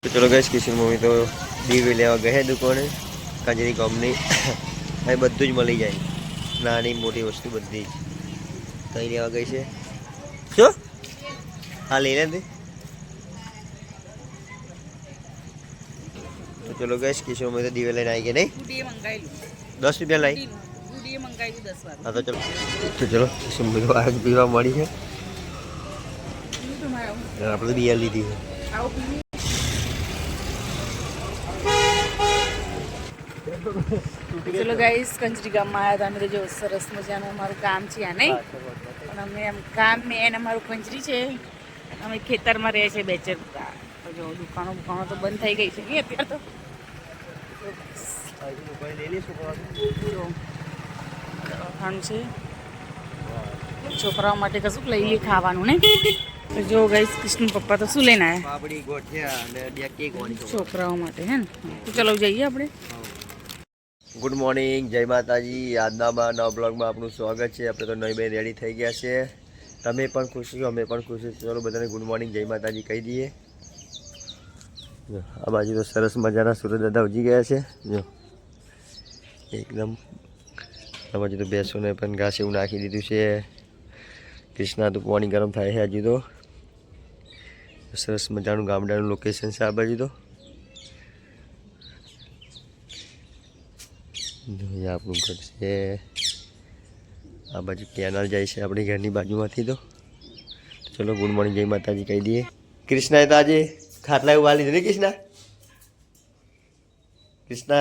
तो चलो gas Kishan mummy तो દીવે લેવા ગયે દુકાને કાજરી ગામની અહીં બધું જ મળી જાય નાની મોટી વસ્તુ બધી જ કઈ લેવા ગઈ છે શું હા લઈ લે तो चलो गैस किशन मम्मी तो દીવે લઈને આવી ગયા નહીં 10 રૂપિયા લાવી हाँ तो चलो किशन मम्मी तो आग पीवा मળી છે આપણે તો બિયા લીધી છે चलो गाइस कंजरी गाम में आया था मेरे जो सरस मजा अमरु काम है नहीं अमे एम काम में एने अमरु कंजरी है अमे खेतर में रहे छे बेचर तो जो दुकानों बुकानों तो बंद थई गई है अत्यार तो छोकराओ माटे कशुं लई ली खावानुं नहीं तो जो गाइस कृष्ण पप्पा तो शू लेना है छोकराओ माटे है तो चलो जाइए अपने गुड मॉर्निंग जय माताजी आजना में नवा ब्लॉग में आपनु स्वागत है। अपने तो नई बे रेडी थई गया छे तमे पण खुश छो अमे पण खुश छो चलो बधाने गुड मॉर्निंग जय माताजी कही दीए। आ बाजू तो सरस मजाना सूरज दादा उजी गया है जो एकदम आ बाजू तो भैंसों ने पण घास एवं नाखी दीधुं छे कृष्णा तो पानी गरम थाय छे हजू तो सरस मजानुं गामडानुं लोकेशन छे आ बाजू तो आपनु घर से आ बाजू केनाल जाए से अपनी घर की बाजू में तो चलो गुड मॉर्निंग जय माताजी कही दिए। कृष्णा तो आज खाटला वाली नहीं कृष्णा कृष्णा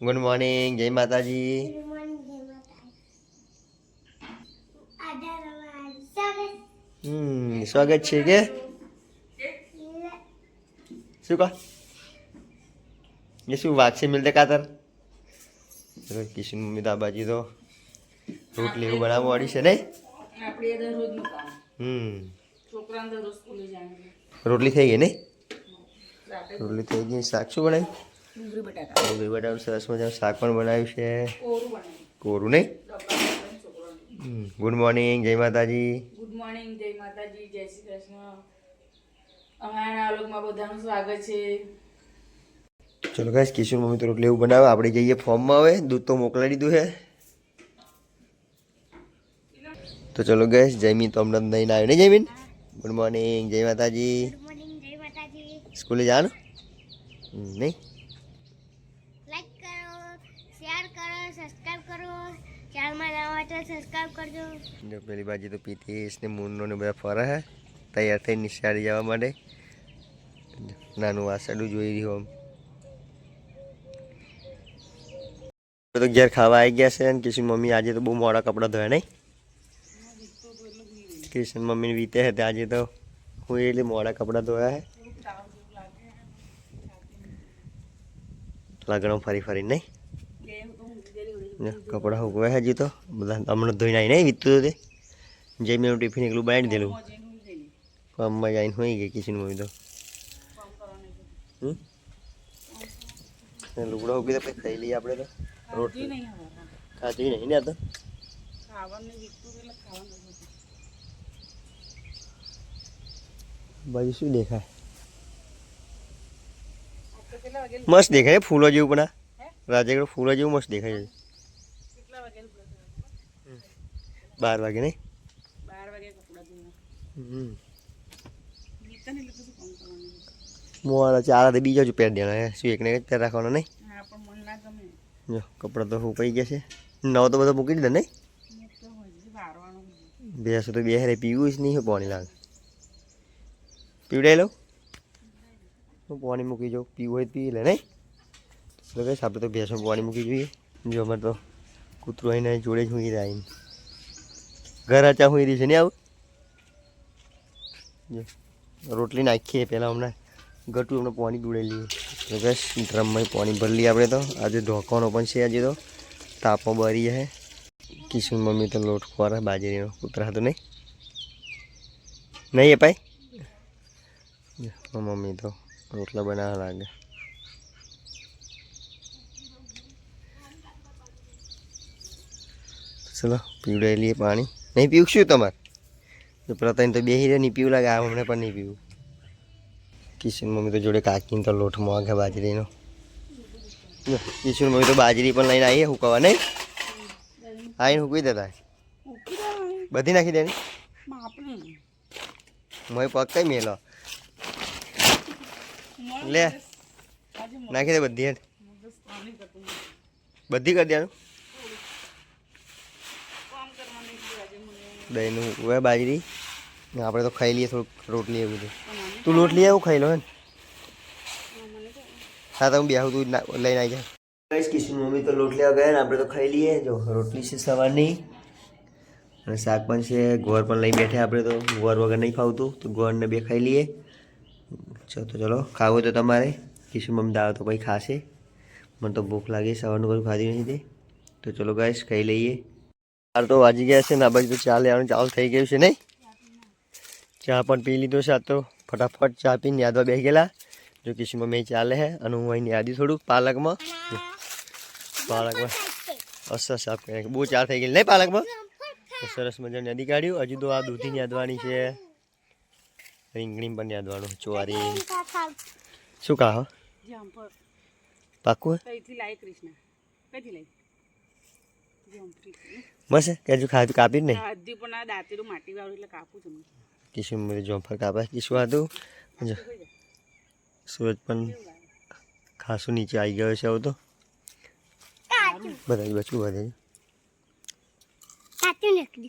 गुड मॉर्निंग जय माताजी स्वागत है के शू कह ये शू वाग से मिलते कातर चलो किशन मम्मी तो बाजी तो रोटली એવું બનાવવાડી છે નહીં આપણે એ રોજનું કામ છોકરાને તો રોજ સ્કૂલે જાય રોટલી થઈ ગઈ નહીં રોટલી થઈ ગઈ શાક શું બનાવ્યું ડુંગળી બટાકાનું સરસ મજાનું શાક પણ બનાવ્યું છે કોરું નહીં ગુડ મોર્નિંગ જય માતાજી ગુડ મોર્નિંગ જય માતાજી જય શ્રી કૃષ્ણ અમારા લોકમાં બધાનું સ્વાગત છે। चलो गाइस किशोर मम्मी तो रोटली एवं बनावे आपणे जईए फॉर्म में हवे दूध तो मोकलाई दीधुं है तो चलो गाइस जयमीन तो हमने नहीं आयो नहीं जयमीन गुड मॉर्निंग जय माताजी स्कूले जानो नहीं लाइक करो शेयर करो सब्सक्राइब करो चैनल में नवा हो तो सब्सक्राइब करजो। जो पहली बाजी तो पीती इसने मुन्नो ने बड़ा फरा है तैयार थई निशाળી जवा माटे नानु वासडू जोई रह्यो हम तो घर खावा आई गया है किशन मम्मी आज तो बहुत मोड़ा कपड़ा धोया नहीं किशन मम्मी वीते है आज तो हुई એટલે મોડા કપડા ધોયા है लगनो फरी फरी नहीं कपड़ा हुआ है जी तो બધા હમણાં ધોઈને આવી નહીં વીતું તે જે મેં ટિફિન એકલું બનાવી દેલું કામમાં જઈને હોઈ ગઈ કિશન મમ્મી તો લુગડા ઉગી તો ખાઈ લઈએ આપણે તો रोटी नहीं खाती नहीं ना तो बाजू शू देखा मस्त देखा है फूलो जेवू पण राजा फूलो जेवू मस्त देखा है 12 वागे नहीं 12 वागे कपड़ा धोना मोरा चारा तो बीजा जो पेर देना है शू एक ने एक पेर रखवानो नहीं हां पण मन ना गमे जो कपड़ा तो हुपाई गया है नव तो बधा मूकी दीधा नहीं भैंस तो बेहरे पीवू ज नहीं पानी लाग पीवड़ाई लो पानी मूकी जाओ पीवू हो पी ले नहीं तो कहीं आप तो भैंस में पानी मूकी जुए जो अमर तो कूतरू आने जोड़े ज हुई रही घर आचा हुई रही है नहीं आव रोटली नाखीए पहला हमने गटू हमने पानी पीवड़ाई लिए तो बस ड्रम में पानी भर लिया अपने तो आज ढोकानो पण छे आज तो तापो बरी है किशन मम्मी तो लोट खुआरा बाजरी कुतरा तो नहीं नहीं है पाई मम्मी तो रोटला बना लागे चलो पीवड़ाई लिए पानी नहीं पीवू शू तमार जो प्रतान तो बेही नहीं पीवू लगे हमने पर नहीं पीवू કિશન મમ્મી તો જોડે કાકીને તો લોટ મોંઘે બાજરીનો. કિશન મમ્મી તો બાજરી પણ લઈને આવીએ હુકવા નહીં આવીને હુકવી દેતા બધી નાખી દેની મોય પગ કઈ મેલો લે નાખી દે બધી હેઠ બધી કરી દેવાનું દહીંનું હોય બાજરી આપણે તો ખાઈ લઈએ થોડુંક રોટલી એવું બધું તું લોટ લઈ આવું ખાઈ લો હે હા તો હું બેહું તું લઈને આવી જાય કિશન મમ્મી તો લોટ લેવા ગયા ને આપણે તો ખાઈ લઈએ જો રોટલી છે સવારની અને શાક પણ છે ગોળ પણ લઈ બેઠે આપણે તો ગોળ વગર નહીં ખાવતું તો ગોળને બે ખાઈ લઈએ ચલો ખાવું તો તમારે કિશન મમ્મી દાળ તો પછી ખાશે મને તો ભૂખ લાગી સવારનું બધું ખાધી નથી તે તો ચલો ગાઈસ ખાઈ લઈએ ચાર તો વાગી ગયા છે ને આ બાજુ તો ચા લેવાનું ચાલુ થઈ ગયું છે નહીં ચા પણ પી લીધો છે આ તો ફટાફટ ચા પીને યાદવા બેસી ગયેલા જો કિશન મમ્મી ચાલે હે અને હું અહીં યાદી થોડુંક પાલકમાં અસર સાફ કરે બહુ ચાર થઈ ગઈ નહીં પાલકમાં સરસ મજાની યાદી કાઢ્યું હજુ તો આ દૂધીની યાદવાની છે રીંગણી પણ યાદવાનું ચોરી શું કહો પાકું બસ કે હજુ ખાધું કાપી જ નહીં કિશન મેં જોફર કાપા કિશું હતું સૂરજ પણ ખાસું નીચે આવી ગયો છે હવે તો બધા બચવું વધે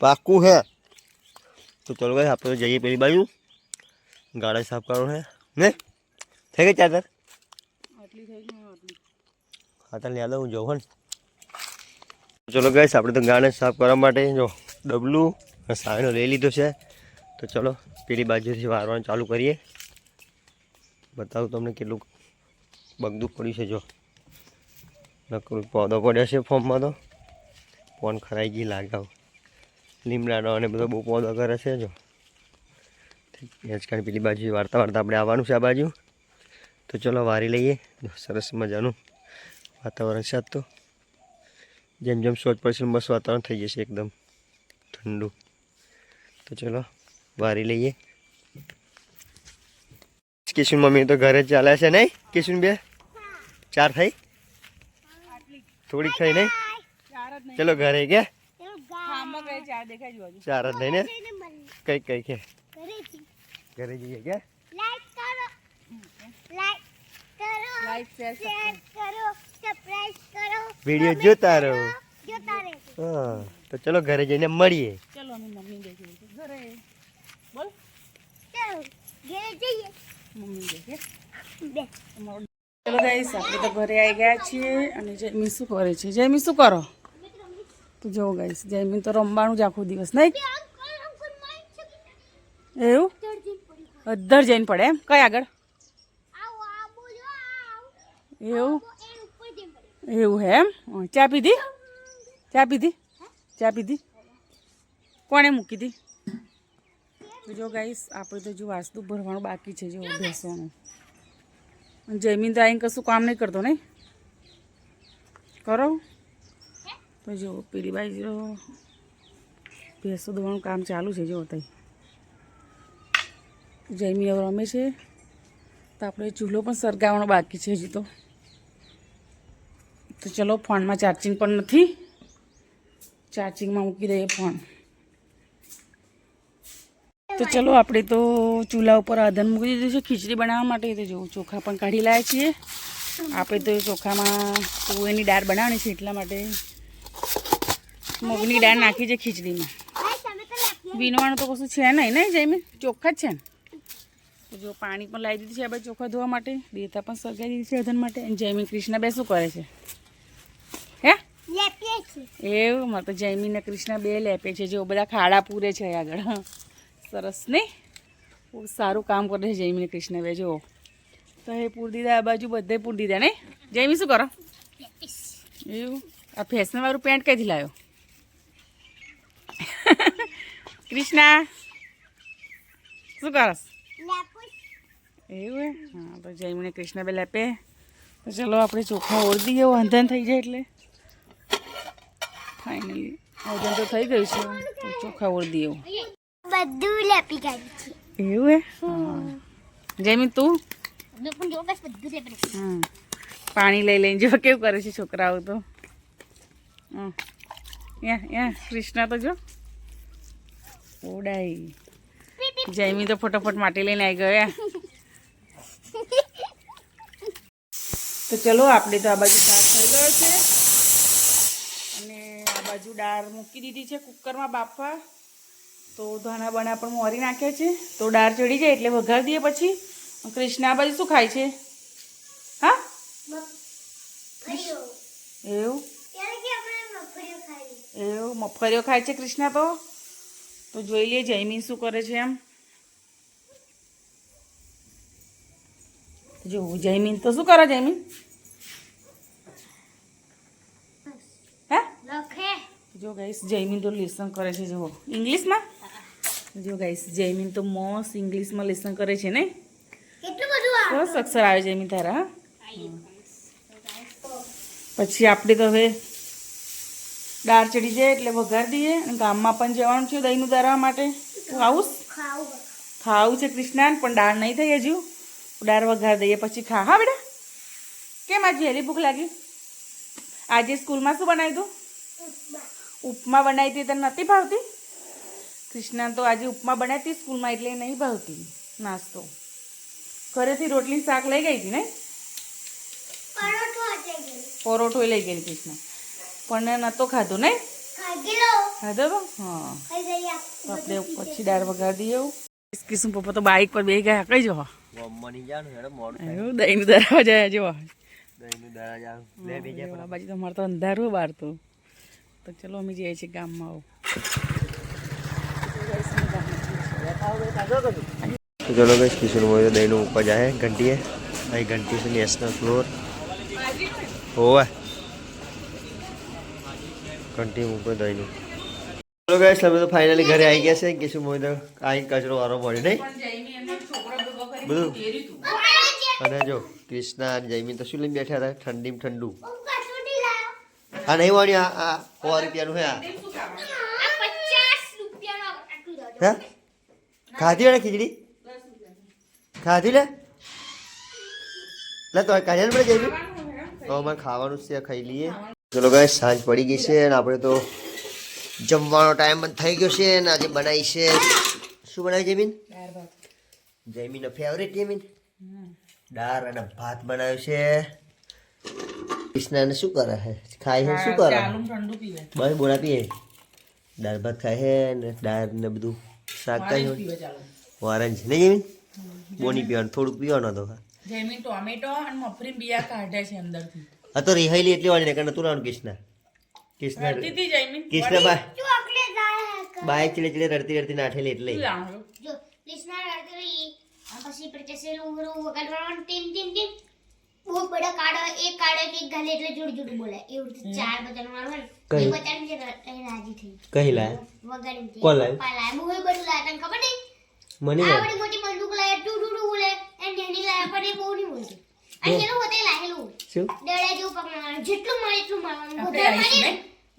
પાકું હે તો ચલો ભાઈ આપણે જઈએ પેલી બાજુ ગાડા સાફ કરવાનું હે ને થઈ ગઈ ચાદર હા તાર યાદ હું જોઉં ને ચલો ગાઈસ આપણે તો ગાને સાફ કરવા માટે જો ડબલું સાયનો લઈ લીધો છે તો ચલો પેલી બાજુથી વારવાનું ચાલુ કરીએ બતાવું તમને કેટલું બગદું પડ્યું છે જો નકરું પૌધો પડ્યો છે ફોર્મમાં તો ફોન ખરાઈ ગઈ લાગાવ લીમડાનો અને બધો બહુ પૌધો કરે છે જો આજકાલ પેલી બાજુ વાર્તા આપણે આવવાનું છે આ બાજુ તો ચલો વારી લઈએ સરસ મજાનું વાતાવરણ છે તો જેમ જેમ સોચ પડશે બસ વાતાવરણ થઈ જશે એકદમ ઠંડુ તો ચલો વારી લઈએ કિશન મમ્મી તો ઘરે ચાલે છે નહીં કિશન બે ચાર થઈ થોડીક થઈ નહીં ચલો ઘરે કે ચાર જ નહીં ને કઈ કઈ કે ઘરે જઈએ કે વિડીયો જોતા રહો હા તો ચલો ઘરે જઈને મળીએ ચલો અમે મમ્મી દેખે ઘરે બોલ ચલો ગાઈસ આપણે તો ઘરે આવી ગયા છીએ અને જયમી શું કરે છે જયમી શું કરો તો જો ગાઈસ જયમી તો રમવાનું જ આખો દિવસ નહીં એવું અધર જઈને પડે એમ કઈ આગળ એવું એવું હે એમ ચા પીધી ચા પીધી ચા પીધી કોણે મૂકી દી જો ગાઈસ આપણે તો જો વાસ્તુ ભરવાનું બાકી છે જો બેસવાનું જયમીન તો આવીને કશું કામ નહીં કરતો નહીં કરો તો જો પેલી બાજુ ભેંસો દોવાનું કામ ચાલુ છે જો તઈ જયમી હવે રમે છે તો આપણે ચૂલો પણ સળગાવવાનો બાકી છે હજી તો ચલો ફોનમાં ચાર્જિંગ પણ નથી ચાર્જિંગમાં મૂકી દઈએ ફોન તો ચલો આપણે તો ચૂલા ઉપર આધન મૂકી દીધું છે ખીચડી બનાવવા માટે તો જો ચોખા પણ કાઢી લાવ્યા છીએ આપણે તો ચોખામાં તુવેરની દાળ બનાવવાની છે એટલા માટે મગની દાળ નાખી છે ખીચડીમાં વીણવાનું તો કશું છે નહીં ને જયમીન ચોખ્ખા જ છે ને તો જો પાણી પણ લાવી દીધું છે આ બાજુ ચોખા ધોવા માટે દેતા પણ સળગાવી દીધી છે આધન માટે અને જયમીન કૃષ્ણ બે શું કરે છે હે એવું મારે તો જયમીન ને કૃષ્ણ બે લેપે છે જો બધા ખાડા પૂરે છે આગળ સરસ નહીં બહુ સારું કામ કરે છે જયમીન કૃષ્ણ બે જો તો એ પૂર દીધા આ બાજુ બધે પૂર દીધા નહીં જયમી શું કરો એવું આ ફેશનવાળું પેન્ટ કઈથી લાવ્યો કૃષ્ણા શું કરસ એવું હા તો જયમીને કૃષ્ણ બે લેપે તો ચલો આપણે ચોખા ઓળી દઈએ વાંધન થઈ જાય એટલે ફાઇનલી વજન તો થઈ ગયું છે તો ચોખા ઓળી દઈએ બધું લેપી કાઢી છે એવું હે હા જયમી તું મેં પણ જો બસ બધું છે પણ પાણી લઈ લઈને જો કેવું કરે છે છોકરાઓ તો. યા કૃષ્ણા તો જો ઓડાઈ. જયમી તો ફટાફટ માટી લઈને આવી ગયા. તો ચલો આપણે તો આ બાજુ શાક થઈ ગયો છે અને આ બાજુ દાળ મૂકી દીધી છે કુકરમાં બાફવા. તો ધાણા બણા પણ મોરી નાખ્યા છે. તો દાળ ચડી જાય એટલે વઘાર દઈએ. પછી કૃષ્ણા આ બાજુ શું ખાય છે? હા એવું એવું મફરીઓ ખાય છે કૃષ્ણા. તો જોઈ લઈએ જયમીન શું કરે છે એમ. જો જયમીન તો શું કરે જયમીન? હે જો ગાઈસ જયમીન તો લેસન કરે છે. જો ઇંગ્લિશમાં જો ગાઈસ જયમીન તો મોસ્ટ ઇંગ્લિશમાં લેસન કરે છે ને. કેટલું બધું બસ અક્ષર આવે જયમીન તારા. પછી આપણે તો હવે દાળ ચડી જાય એટલે વઘાર દઈએ. અને ગામમાં પણ જવાનું છે દહીંનું દારવા માટે. તું આવું ખાવું છે કૃષ્ણા પણ દાળ નહીં થઈ હજુ. દાળ વઘાર દઈએ પછી ખા. હા બેટા કેમ આજે હેલી ભૂખ લાગી? આજે સ્કૂલમાં શું બનાવ્યું તું? ઉપમા બનાવી હતી. તને નથી ભાવતી? કૃષ્ણા તો આજે ઉપમા બનાવી હતી સ્કૂલમાં એટલે નહીં ભાવતી નાસ્તો. ઘરેથી રોટલી શાક લઈ ગઈ હતી ને. પરોઠો લઈ ગઈ કૃષ્ણા પણ નતો ખાધો ને. ખાધો તો હા. તો આપણે પછી દાળ વઘાર દઈએ. કિશન પપ્પા તો બાઇક પર બેસી ગયા. કઈ જવા એવું દહીંનું દરાવા જાય. જો બાજુ તો અમારે તો અંધારું બહાર તો ચલો અમે જઈએ છીએ ગામમાં. તો ચલો ગઈ કિશન મોય દહીંનું ઉપર જાય ઘંટી અહીં ઘંટી છે નેશનલ ફ્લોર હોવે ઘંટી ઉપર દહીંનું. ચલો ગઈ અમે તો ફાઇનલી ઘરે આવી ગયા છે. કિશન મોય તો અહીં કચરો વારો પડ્યો નહીં બધું. અને જો કૃષ્ણા અને જયમીન તો શું લઈને બેઠા હતા ઠંડીમાં ઠંડુ. આ નહીં વાણી આ 100 રૂપિયાનું હે. હે ખાધી ને ખીચડી ખાધી લે લે તો કાઢ્યા ને જયમીન. તો અમારે ખાવાનું છે ખાઈ લઈએ. ચલો ગાય સાંજ પડી ગઈ છે અને આપણે તો જમવાનો ટાઈમ પણ થઈ ગયો છે. અને આજે બનાવી છે શું બનાવી જયમીન? જયમીનનો ફેવરેટ જયમીન દાળ અને ભાત બનાવ્યું છે. કૃષ્ણાને શું કરે છે? ખાય છે શું કરે? બસ બોલા પીએ. દાળ ભાત ખાય છે ને દાળ ને બધું શાક ખાય છે. ઓરેન્જ નહીં જયમીન? બોની પીવાનું થોડુંક પીવાનું તો જયમીન ટોમેટો અને મફરી બિયા કાઢે છે અંદરથી. આ તો રિહાઈલી એટલી વાળી ને કે નતું લાવવાનું કૃષ્ણા. કૃષ્ણા બાઈક ચીડે ચીડે રડતી રડતી નાઠેલી એટલે જો કૃષ્ણા રડતી રહી પછી પ્રત્યસે લુંગરું વગાડવાનું ટીમ ટીમ ટીમ બહુ બડા કાળો એક કાળો એક ગાલે એટલે જોડ જોડ બોલે એવું ચાર બટન મારવાનું એ બટન જે રાજી થઈ કહી લા વગાડી કોણ લાય પાલા બહુ બધું લાય તને ખબર નહીં મને આ બડી મોટી બંદૂક લાય ટુ ટુ ટુ બોલે એ નેની લાય પણ એ બહુ નહીં બોલતી અને એનું હોતે લાહેલું શું દડા જેવું પકડવાનું જેટલું મળે એટલું મારવાનું વધારે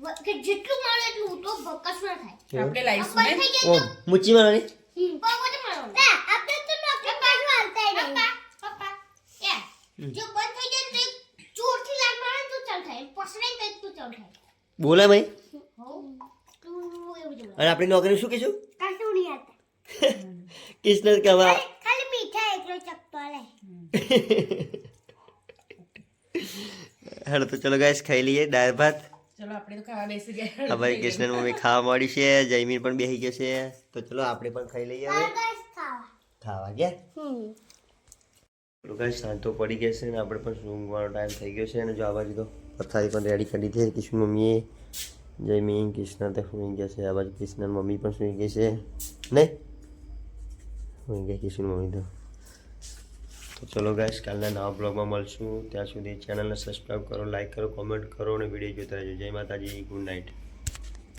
મારે કે જેટલું મળે એટલું તો બકસ ના થાય આપણે લાઈશું ને. ઓ મુચ્ચી મારવાની પગોતે મારવાનું ના આપણે તો નોકરી પાછું હાલતા નહીં પપ્પા યા જો બંધ થઈ જાય તો જોરથી લાગ મારે તો ચાલ થાય પસરે તો તું ચાલ થાય બોલે ભાઈ. હો તું એવું જ અને આપણી નોકરી શું કીધું? કાશું નહીં આવતા કૃષ્ણ કહેવા ખાલી મીઠા એકલો ચપતો લે. હેલો તો ચલો ગાઈસ ખાઈ લઈએ દાળ ભાત. ચલો આપણે તો ખાવા બેસી ગયા. અમારી કૃષ્ણ મમ્મી ખાવા મળી છે. જયમીન પણ બેસી ગયો છે. તો ચલો આપણે પણ ખાઈ લઈએ હવે. ખાવા ગયા ગાઈસ સાંજ તો પડી ગયા છે ને આપણે પણ ઊંઘવાનો ટાઈમ થઈ ગયો છે. અને જો આ બાજુ તો પથારી પણ રેડી કરી દીધી છે. કૃષ્ણ મમ્મીએ જયમીન કૃષ્ણ તો સુઈ ગયા છે. આ બાજુ કૃષ્ણ મમ્મી પણ સુઈ ગઈ છે નહીં સુઈ ગયા કૃષ્ણ મમ્મી તો. તો ચલો ગાઈસ કાલના નવા બ્લોગમાં મળશું. ત્યાં સુધી ચેનલને સબસ્ક્રાઈબ કરો, લાઈક કરો, કોમેન્ટ કરો અને વિડીયો જોતા રહેજો. જય માતાજી, ગુડ નાઇટ.